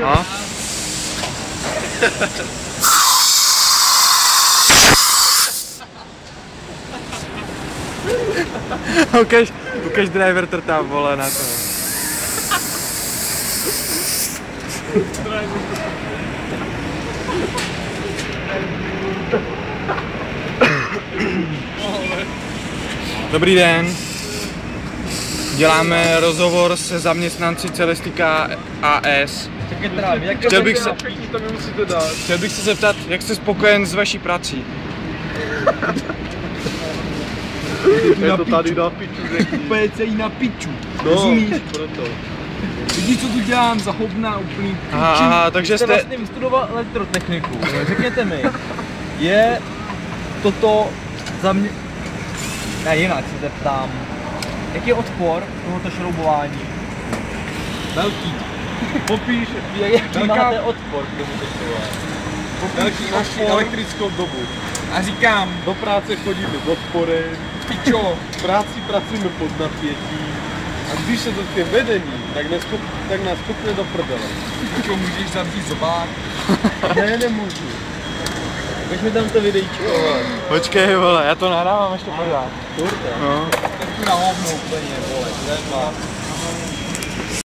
No. ukaž driver trtá, vole, na to. Dobrý den. Děláme rozhovor se zaměstnanci Celestika AS. Chtěl bych se zeptat, jak jste spokojen s vaší prací? Je to tady na piču, úplně celý na piču. No, rozumíš? proto. Vidíš, co tu dělám za hovna úplný. Aha, takže jste vlastně vystudoval elektrotechniku. Řekněte mi, je toto za mě... Ne, jinak se zeptám. Jaký je odpor tohoto šroubování? Velký. Popíš, jaký máte odpor k tomuto šroubování? Velký naši elektrickou dobu. A říkám, do práce chodíme s odporem. pičo, V práci pracujeme pod napětí. A když se dotkne vedení, tak nás kopne do prdele. pičo, můžeš zavřít zobák? Ne, nemůžu. Pojď mi tam to videjčko, vole. Počkej, vole, já to nahrávám ještě pořád. Kurta. No. Tak tu na hovno úplně, vole, to je